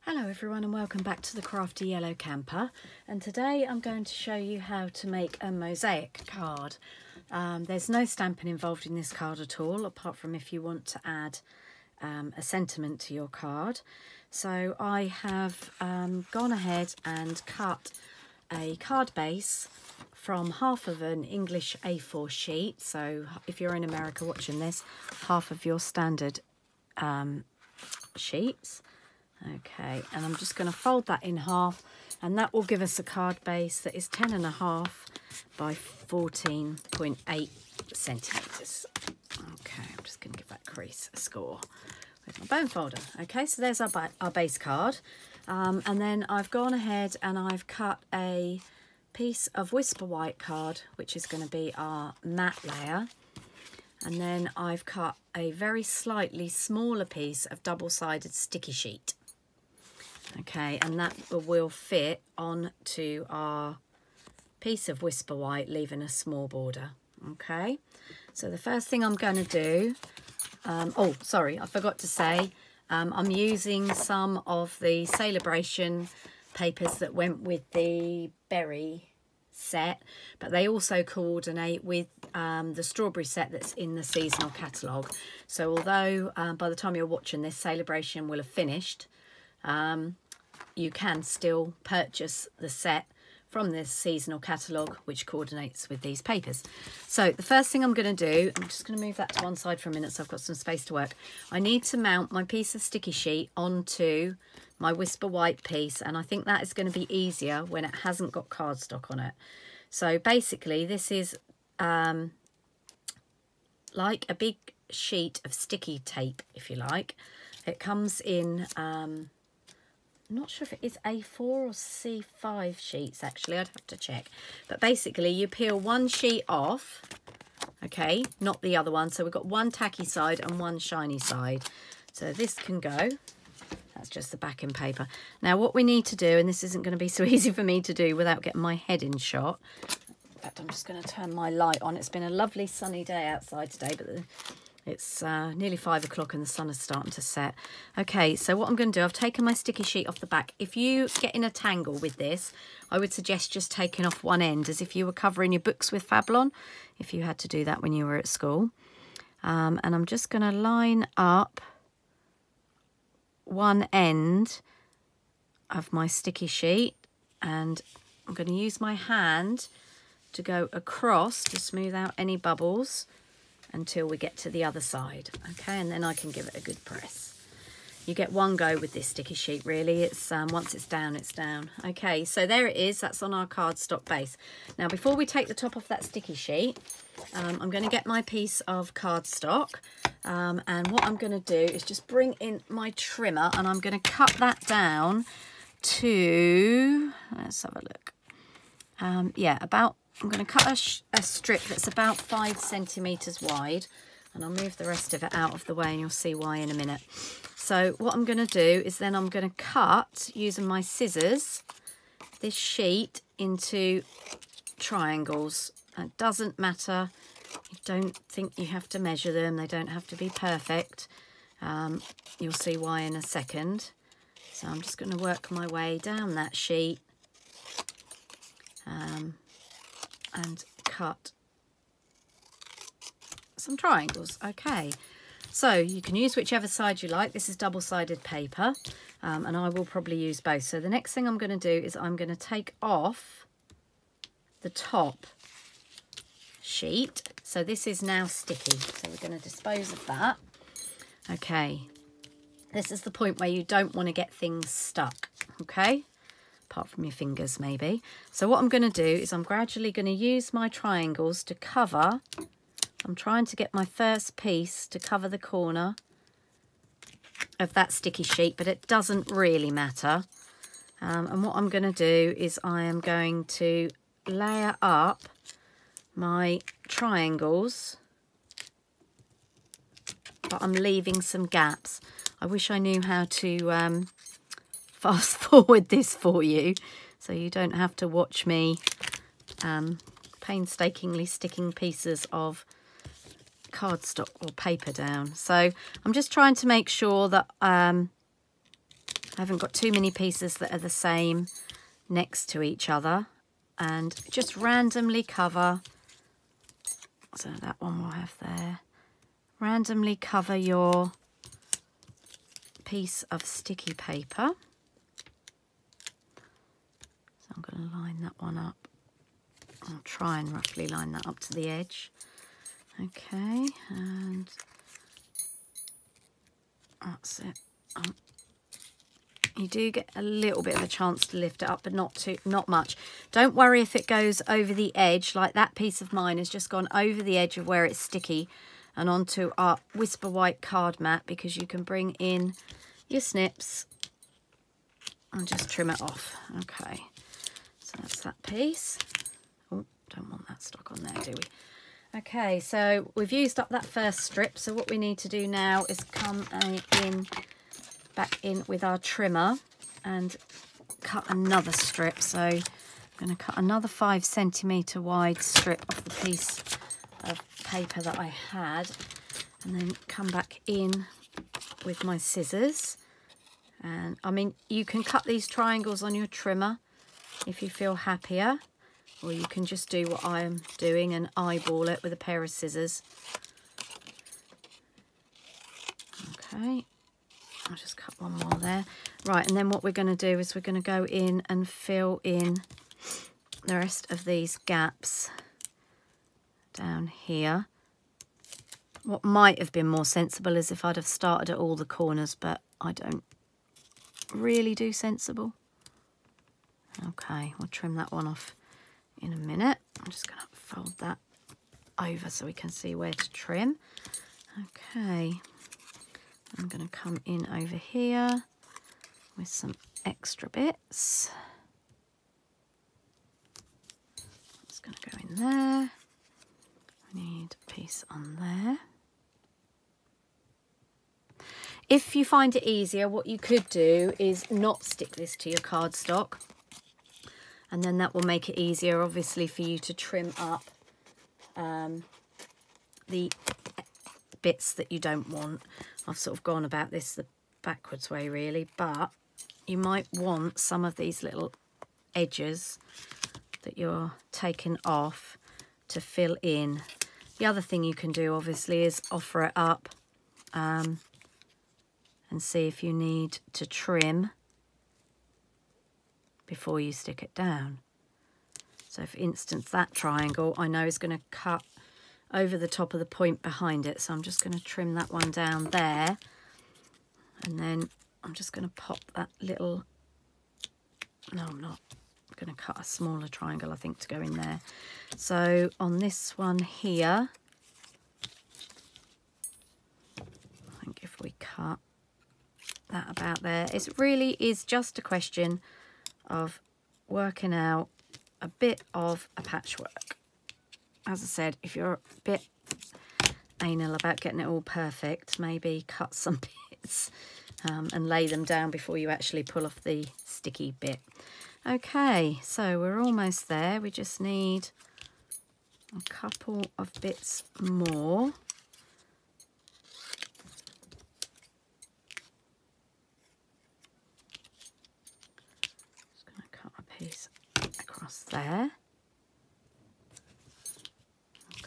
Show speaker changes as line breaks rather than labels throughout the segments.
Hello everyone and welcome back to the Crafty Yellow Camper, and today I'm going to show you how to make a mosaic card. There's no stamping involved in this card at all, apart from if you want to add a sentiment to your card. So I have gone ahead and cut a card base from half of an English A4 sheet. So if you're in America watching this, half of your standard sheets. Okay, and I'm just going to fold that in half, and that will give us a card base that is 10.5 by 14.8 centimetres. Okay, I'm just going to give that crease a score with my bone folder. Okay, so there's our base card. And then I've gone ahead and I've cut a piece of Whisper White card, which is going to be our matte layer. And then I've cut a very slightly smaller piece of double-sided sticky sheet. Okay, and that will fit onto our piece of Whisper White, leaving a small border. Okay, so the first thing I'm going to do, oh sorry, I forgot to say, I'm using some of the Celebration papers that went with the berry set, but they also coordinate with the strawberry set that's in the seasonal catalogue. So although by the time you're watching this, Celebration will have finished, you can still purchase the set from this seasonal catalogue, which coordinates with these papers. So the first thing I'm going to do, I'm just going to move that to one side for a minute so I've got some space to work. I need to mount my piece of sticky sheet onto my Whisper White piece, and I think that is going to be easier when it hasn't got cardstock on it. So basically this is like a big sheet of sticky tape, if you like. It comes in I'm not sure if it is A4 or C5 sheets, actually, I'd have to check. But basically you peel one sheet off, okay, not the other one. So we've got one tacky side and one shiny side. So this can go. That's just the backing paper. Now what we need to do, and this isn't going to be so easy for me to do without getting my head in shot. In fact, I'm just going to turn my light on. It's been a lovely sunny day outside today, but it's nearly 5 o'clock and the sun is starting to set. Okay, so what I'm going to do, I've taken my sticky sheet off the back. If you get in a tangle with this, I would suggest just taking off one end, as if you were covering your books with Fablon, if you had to do that when you were at school. And I'm just going to line up one end of my sticky sheet, and I'm going to use my hand to go across to smooth out any bubbles until we get to the other side. Okay, and then I can give it a good press. You get one go with this sticky sheet, really. It's once it's down, it's down. Okay, so there it is. That's on our cardstock base. Now before we take the top off that sticky sheet, I'm going to get my piece of cardstock, and what I'm going to do is just bring in my trimmer, and I'm going to cut that down to, let's have a look, yeah, about, I'm going to cut a strip that's about 5 centimetres wide, and I'll move the rest of it out of the way and you'll see why in a minute. So what I'm going to do is then I'm going to cut, using my scissors, this sheet into triangles. It doesn't matter, you don't think you have to measure them, they don't have to be perfect. You'll see why in a second. So I'm just going to work my way down that sheet and cut some triangles. Okay, so you can use whichever side you like. This is double-sided paper, and I will probably use both. So the next thing I'm going to do is I'm going to take off the top sheet. So this is now sticky, so we're going to dispose of that. Okay, this is the point where you don't want to get things stuck, okay, apart from your fingers maybe. So what I'm going to do is I'm gradually going to use my triangles to cover. I'm trying to get my first piece to cover the corner of that sticky sheet, but it doesn't really matter. And what I'm going to do is I am going to layer up my triangles, but I'm leaving some gaps. I wish I knew how to fast forward this for you so you don't have to watch me painstakingly sticking pieces of cardstock or paper down. So I'm just trying to make sure that I haven't got too many pieces that are the same next to each other. And just randomly cover, so that one we'll have there, randomly cover your piece of sticky paper. So I'm going to line that one up. I'll try and roughly line that up to the edge. Okay, and that's it. You do get a little bit of a chance to lift it up, but not much. Don't worry if it goes over the edge, like that piece of mine has just gone over the edge of where it's sticky and onto our Whisper White card mat, because you can bring in your snips and just trim it off. Okay, so that's that piece. Oh, don't want that stuck on there, do we? Okay, so we've used up that first strip. So what we need to do now is come back in with our trimmer and cut another strip. So I'm going to cut another 5 centimetre wide strip off the piece of paper that I had, and then come back in with my scissors. And I mean, you can cut these triangles on your trimmer if you feel happier, or you can just do what I am doing and eyeball it with a pair of scissors. Okay, I'll just cut one more there. Right, and then what we're going to do is we're going to go in and fill in the rest of these gaps down here. What might have been more sensible is if I'd have started at all the corners, but I don't really do sensible. Okay, we'll trim that one off in a minute. I'm just going to fold that over so we can see where to trim. Okay, I'm going to come in over here with some extra bits. It's going to go in there. We need a piece on there. If you find it easier, what you could do is not stick this to your cardstock, and then that will make it easier, obviously, for you to trim up the bits that you don't want. I've sort of gone about this the backwards way, really, but you might want some of these little edges that you're taking off to fill in. The other thing you can do, obviously, is offer it up and see if you need to trim before you stick it down. So for instance, that triangle I know is going to cut over the top of the point behind it, so I'm just going to trim that one down there, and then I'm just going to pop that little, no I'm not, I'm going to cut a smaller triangle I think to go in there. So on this one here, I think if we cut that about there, it really is just a question of working out a bit of a patchwork. As I said, if you're a bit anal about getting it all perfect, maybe cut some bits and lay them down before you actually pull off the sticky bit. Okay, so we're almost there. We just need a couple of bits more. Just going to cut a piece across there.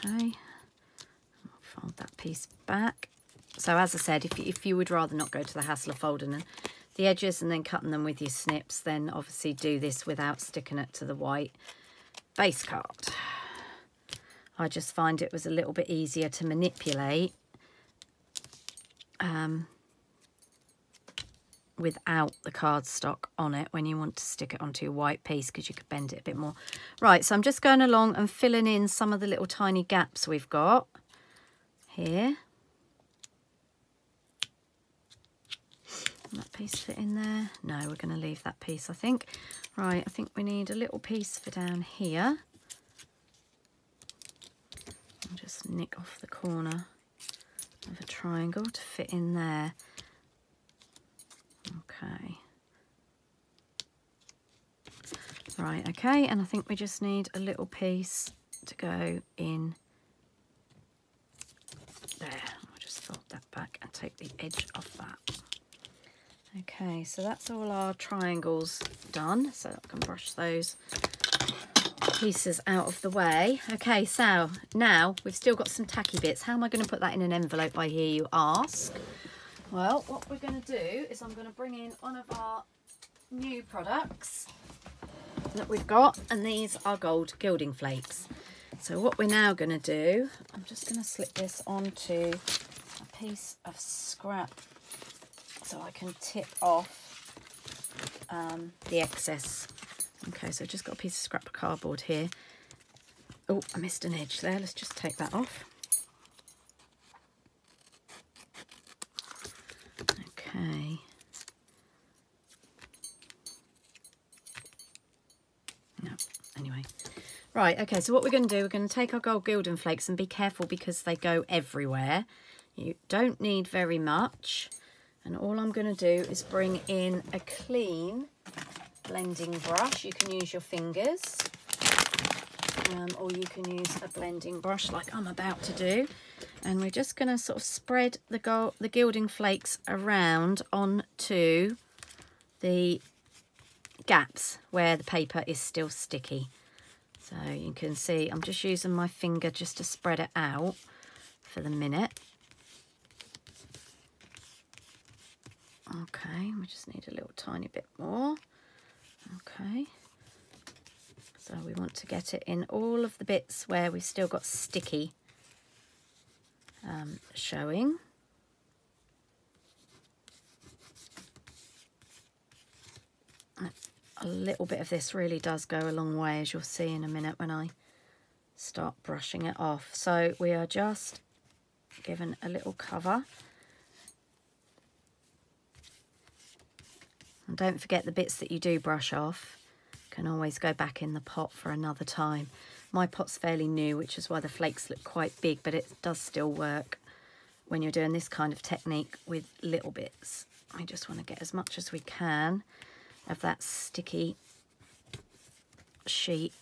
Okay, fold that piece back. So as I said, if you would rather not go to the hassle of folding the edges and then cutting them with your snips, then obviously do this without sticking it to the white base card. I just find it was a little bit easier to manipulate without the cardstock on it when you want to stick it onto your white piece, because you could bend it a bit more. Right, so I'm just going along and filling in some of the little tiny gaps we've got here. That piece fit in there? No, we're going to leave that piece, I think. Right, I think we need a little piece for down here. I'll just nick off the corner of a triangle to fit in there. Okay. Right, okay, and I think we just need a little piece to go in there. I'll just fold that back and take the edge off that. Okay, so that's all our triangles done, so I can brush those pieces out of the way. Okay, so now we've still got some tacky bits. How am I going to put that in an envelope, I hear you ask? Well, what we're going to do is I'm going to bring in one of our new products that we've got, and these are gold gilding flakes. So what we're now going to do, I'm just going to slip this onto a piece of scrap so I can tip off the excess. Okay, so I've just got a piece of scrap cardboard here. Oh, I missed an edge there. Let's just take that off. Okay. No, anyway. Right, okay, so what we're going to do, we're going to take our gold gilding flakes, and be careful because they go everywhere. You don't need very much. And all I'm going to do is bring in a clean blending brush. You can use your fingers, or you can use a blending brush like I'm about to do. And we're just going to sort of spread the gilding flakes around onto the gaps where the paper is still sticky. So you can see I'm just using my finger just to spread it out for the minute. Okay, we just need a little tiny bit more. Okay, so we want to get it in all of the bits where we've still got sticky showing. A little bit of this really does go a long way, as you'll see in a minute when I start brushing it off. So we are just given a little cover. And don't forget, the bits that you do brush off can always go back in the pot for another time. My pot's fairly new, which is why the flakes look quite big, but it does still work when you're doing this kind of technique with little bits. I just want to get as much as we can of that sticky sheet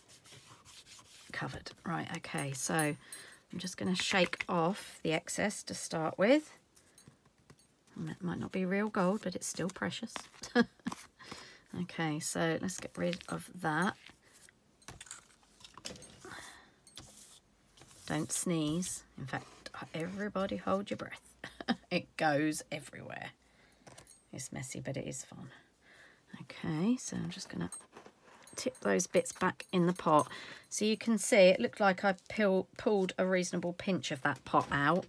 covered. Right, okay, so I'm just going to shake off the excess to start with. It might not be real gold, but it's still precious. Okay, so let's get rid of that. Don't sneeze. In fact, everybody hold your breath. It goes everywhere. It's messy, but it is fun. Okay, so I'm just going to tip those bits back in the pot. So you can see it looked like I pulled a reasonable pinch of that pot out,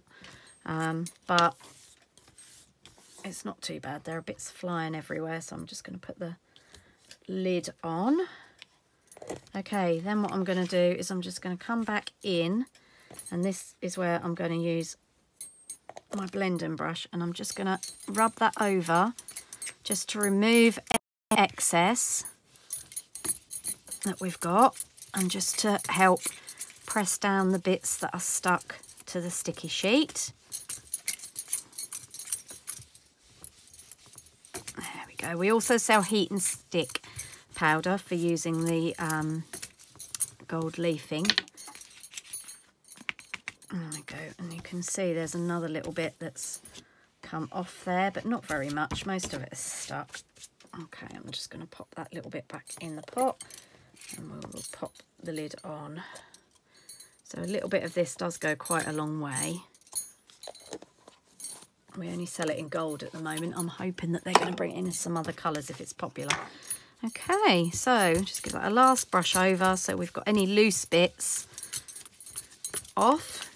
but it's not too bad. There are bits flying everywhere, so I'm just going to put the lid on. Okay, then what I'm going to do is I'm just going to come back in, and this is where I'm going to use my blending brush, and I'm just going to rub that over just to remove excess that we've got, and just to help press down the bits that are stuck to the sticky sheet. There we go. We also sell heat and stick powder for using the gold leafing. There we go, and you can see there's another little bit that's come off there, but not very much. Most of it is stuck. Okay, I'm just going to pop that little bit back in the pot, and we'll pop the lid on. So a little bit of this does go quite a long way. We only sell it in gold at the moment. I'm hoping that they're going to bring it in some other colours if it's popular. Okay, so just give that a last brush over so we've got any loose bits off.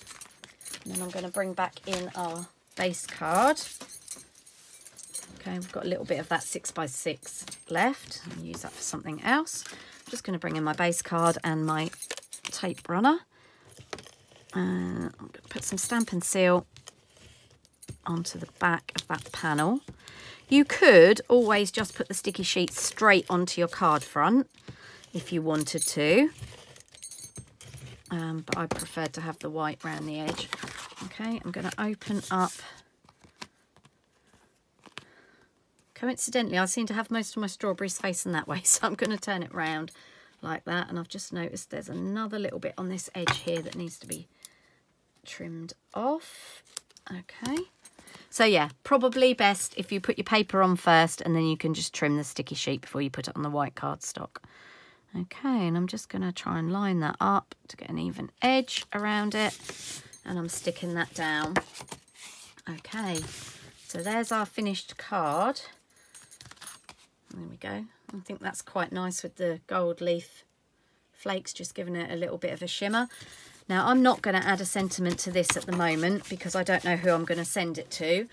And then I'm going to bring back in our base card. Okay, we've got a little bit of that 6x6 left. I'll use that for something else. I'm just going to bring in my base card and my tape runner. I'm going to put some Stampin' Seal onto the back of that panel. You could always just put the sticky sheet straight onto your card front if you wanted to, but I preferred to have the white around the edge. Okay, I'm going to open up. Coincidentally, I seem to have most of my strawberries facing that way, so I'm going to turn it round like that. And I've just noticed there's another little bit on this edge here that needs to be trimmed off. Okay, So yeah, probably best if you put your paper on first and then you can just trim the sticky sheet before you put it on the white cardstock. Okay, and I'm just going to try and line that up to get an even edge around it, and I'm sticking that down. Okay, so there's our finished card. There we go. I think that's quite nice with the gold leaf flakes, just giving it a little bit of a shimmer. Now, I'm not going to add a sentiment to this at the moment because I don't know who I'm going to send it to.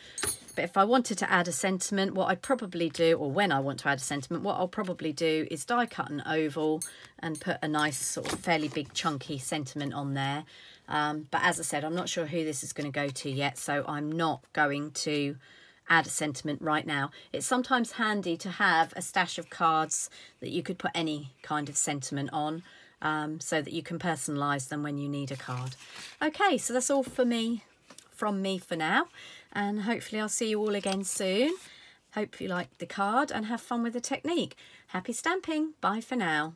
But if I wanted to add a sentiment, what I'd probably do, or when I want to add a sentiment, what I'll probably do is die cut an oval and put a nice sort of fairly big chunky sentiment on there. But as I said, I'm not sure who this is going to go to yet, so I'm not going to add a sentiment right now. It's sometimes handy to have a stash of cards that you could put any kind of sentiment on, so that you can personalise them when you need a card. Okay, so that's all from me for now, and hopefully I'll see you all again soon. Hope you liked the card and have fun with the technique. Happy stamping. Bye for now.